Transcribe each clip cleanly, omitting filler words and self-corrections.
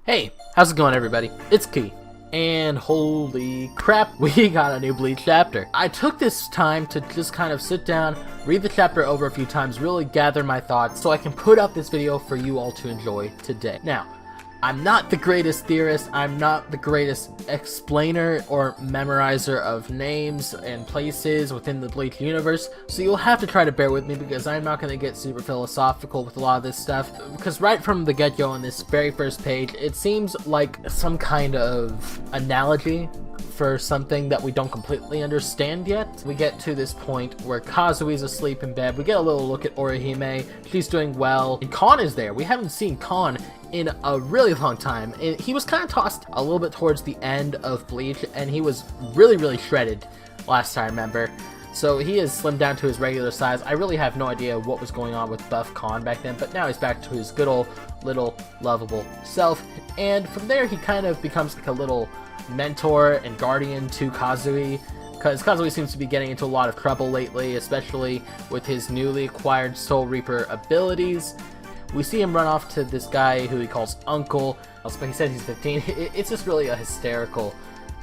Hey, how's it going everybody? It's Key. And holy crap, we got a new Bleach chapter. I took this time to just kind of sit down, read the chapter over a few times, really gather my thoughts so I can put out this video for you all to enjoy today. Now, I'm not the greatest theorist, I'm not the greatest explainer or memorizer of names and places within the Bleach universe, so you'll have to try to bear with me because I'm not going to get super philosophical with a lot of this stuff, because right from the get-go on this very first page, it seems like some kind of analogy for something that we don't completely understand yet. We get to this point where Kazui's asleep in bed, we get a little look at Orihime, she's doing well, and Kon is there. We haven't seen Kon in a really long time. He was kind of tossed a little bit towards the end of Bleach, and he was really shredded last time I remember. So he has slimmed down to his regular size. I really have no idea what was going on with Buff Kon back then, but now he's back to his good old little lovable self. And from there he kind of becomes like a little mentor and guardian to Kazui, because Kazui seems to be getting into a lot of trouble lately, especially with his newly acquired Soul Reaper abilities. We see him run off to this guy who he calls Uncle, but he says he's 15. It's just really a hysterical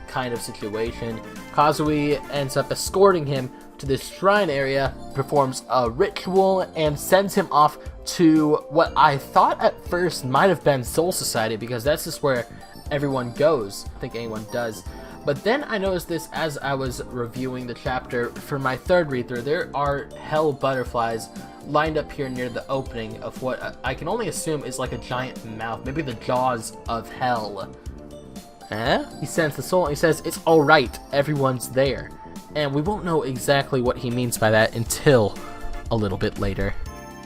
kind of situation. Kazui ends up escorting him to this shrine area, performs a ritual, and sends him off to what I thought at first might have been Soul Society, because that's just where everyone goes. I think anyone does. But then I noticed this as I was reviewing the chapter for my third read-through. There are hell butterflies lined up here near the opening of what I can only assume is like a giant mouth, maybe the jaws of hell. He sends the soul and he says, "It's alright, everyone's there." And we won't know exactly what he means by that until a little bit later.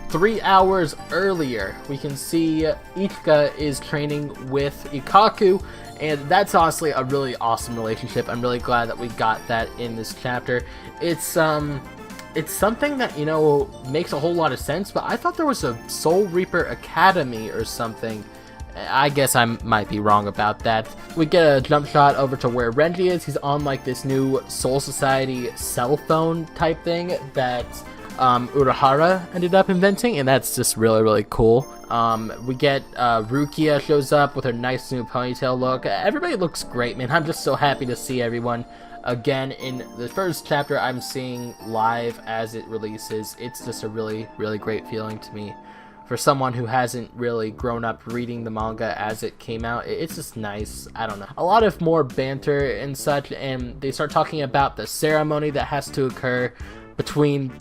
3 hours earlier, we can see Ichika is training with Ikaku, and that's honestly a really awesome relationship. I'm really glad that we got that in this chapter. It's something that, you know, makes a whole lot of sense, but I thought there was a Soul Reaper Academy or something. I guess I might be wrong about that. We get a jump shot over to where Renji is. He's on like this new Soul Society cell phone type thing that Urahara ended up inventing, and that's just really cool. We get Rukia shows up with her nice new ponytail look. Everybody looks great, man. I'm just so happy to see everyone again in the first chapter I'm seeing live as it releases. It's just a really great feeling to me. For someone who hasn't really grown up reading the manga as it came out, it's just nice. I don't know. A lot of more banter and such, and they start talking about the ceremony that has to occur between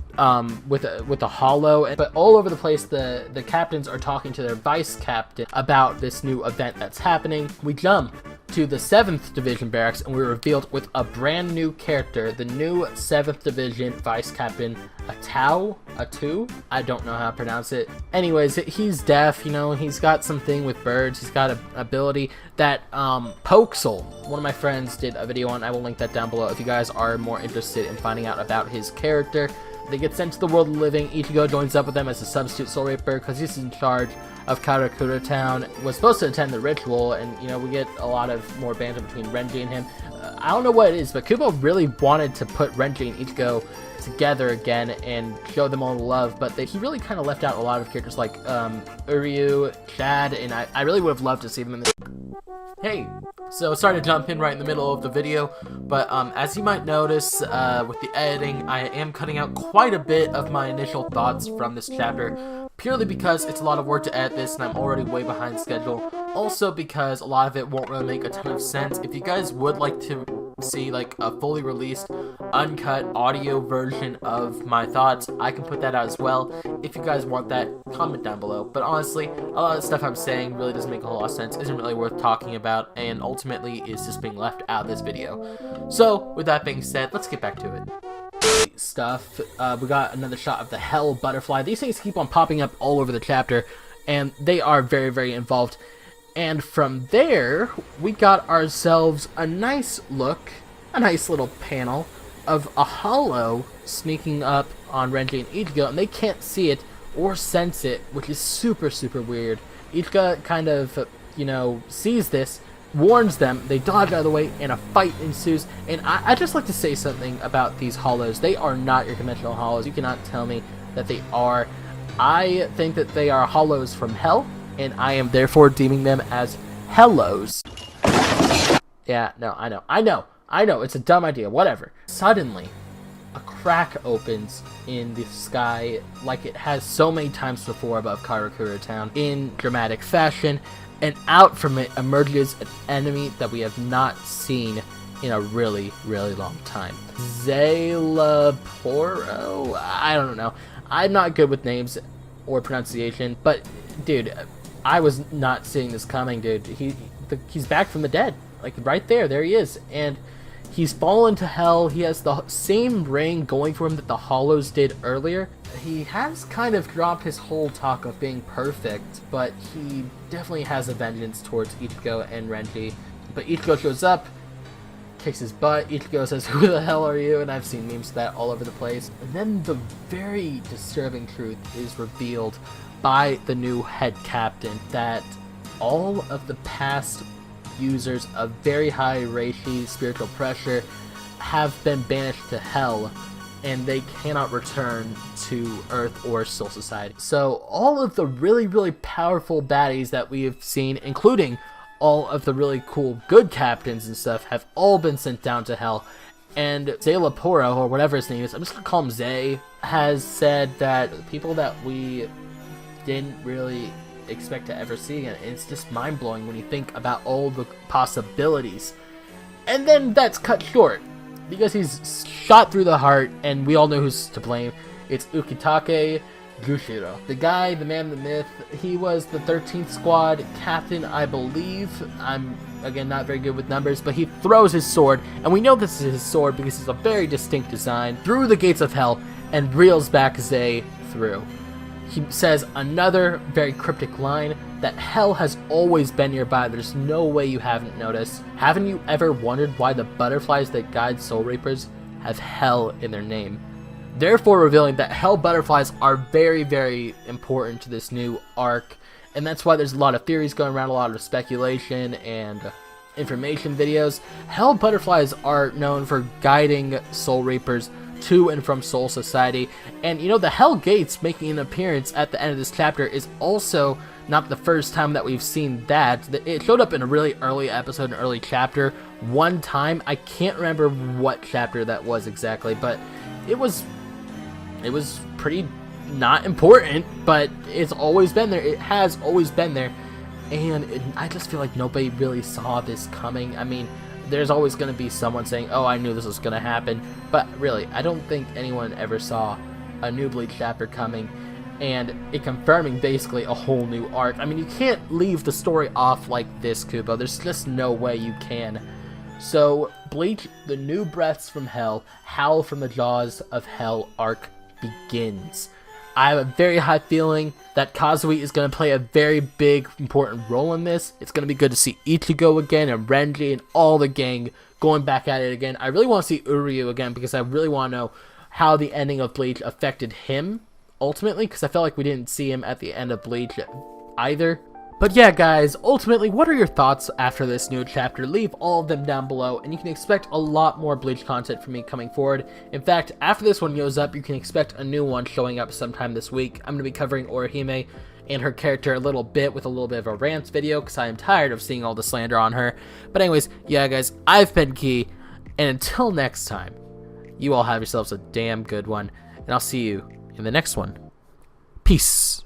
with a hollow, but all over the place the captains are talking to their vice captain about this new event that's happening. We jump to the 7th Division barracks and we're revealed with a brand new character, the new 7th Division Vice Captain Atu? I don't know how to pronounce it. Anyways, he's deaf, you know, he's got something with birds, he's got an ability that Pokesol, one of my friends, did a video on. I will link that down below if you guys are more interested in finding out about his character. They get sent to the world of the living. Ichigo joins up with them as a substitute Soul Reaper because he's in charge of Karakura Town. Was supposed to attend the ritual, and you know, we get a lot of more banter between Renji and him. I don't know what it is, but Kubo really wanted to put Renji and Ichigo together again and show them all the love, but he really kind of left out a lot of characters like Uryu, Chad, and I really would have loved to see them in this. Hey, so sorry to jump in right in the middle of the video, but as you might notice with the editing, I am cutting out quite a bit of my initial thoughts from this chapter, purely because it's a lot of work to edit this and I'm already way behind schedule. Also because a lot of it won't really make a ton of sense. If you guys would like to see like a fully released uncut audio version of my thoughts, I can put that out as well. If you guys want that, comment down below. But honestly, a lot of the stuff I'm saying really doesn't make a whole lot of sense, isn't really worth talking about, and ultimately is just being left out of this video. So with that being said, let's get back to it. Stuff. We got another shot of the hell butterfly. These things keep on popping up all over the chapter, and they are very involved. And from there, we got ourselves a nice look, a nice little panel of a hollow sneaking up on Renji and Ichigo, and they can't see it or sense it, which is super weird. Ichigo kind of, you know, sees this, warns them, they dodge out of the way, and a fight ensues. And I just like to say something about these hollows. They are not your conventional hollows. You cannot tell me that they are. I think that they are hollows from hell, and I am therefore deeming them as hellos. Yeah, no, I know, it's a dumb idea, whatever. Suddenly, a crack opens in the sky like it has so many times before above Karakura Town in dramatic fashion, and out from it emerges an enemy that we have not seen in a really, really long time. Zalaporo? I don't know. I'm not good with names or pronunciation, but dude, I was not seeing this coming, dude. He's back from the dead. Like, right there he is. And he's fallen to hell. He has the same ring going for him that the Hollows did earlier. He has kind of dropped his whole talk of being perfect, but he definitely has a vengeance towards Ichigo and Renji. But Ichigo shows up, kicks his butt. Ichigo says, "Who the hell are you?" And I've seen memes of that all over the place. And then the very disturbing truth is revealed by the new head captain, that all of the past users of very high reishi spiritual pressure have been banished to hell, and they cannot return to Earth or Soul Society. So all of the really, really powerful baddies that we have seen, including all of the really cool good captains and stuff, have all been sent down to hell. And Zalaporo, or whatever his name is, I'm just gonna call him Zay, has said that the people that we didn't really expect to ever see, and it's just mind-blowing when you think about all the possibilities. And then that's cut short because he's shot through the heart, and we all know who's to blame. It's Ukitake Jushiro, the guy, the man, the myth. He was the 13th squad captain, I believe. I'm again not very good with numbers, but he throws his sword, and we know this is his sword because it's a very distinct design, through the gates of hell and reels back Zay through. He says another very cryptic line, that hell has always been nearby. There's no way you haven't noticed. Haven't you ever wondered why the butterflies that guide Soul Reapers have hell in their name? Therefore revealing that hell butterflies are very, very important to this new arc. And that's why there's a lot of theories going around, a lot of speculation and information videos. Hell butterflies are known for guiding Soul Reapers to and from Soul Society. And you know, the Hell Gates making an appearance at the end of this chapter is also not the first time that we've seen that. It showed up in a really early episode, an early chapter, one time. I can't remember what chapter that was exactly, but it was pretty not important, but it's always been there. It has always been there. And I just feel like nobody really saw this coming. I mean, there's always going to be someone saying, "Oh, I knew this was going to happen," but really, I don't think anyone ever saw a new Bleach chapter coming, and it confirming basically a whole new arc. I mean, you can't leave the story off like this, Kubo. There's just no way you can. So, Bleach, the New Breaths from Hell, Howl from the Jaws of Hell arc begins. I have a very high feeling that Kazui is going to play a very big, important role in this. It's going to be good to see Ichigo again, and Renji, and all the gang going back at it again. I really want to see Uryu again, because I really want to know how the ending of Bleach affected him, ultimately, because I felt like we didn't see him at the end of Bleach either. But yeah, guys, ultimately, what are your thoughts after this new chapter? Leave all of them down below, and you can expect a lot more Bleach content from me coming forward. In fact, after this one goes up, you can expect a new one showing up sometime this week. I'm going to be covering Orihime and her character a little bit with a little bit of a rant video, because I am tired of seeing all the slander on her. But anyways, yeah, guys, I've been Key, and until next time, you all have yourselves a damn good one, and I'll see you in the next one. Peace.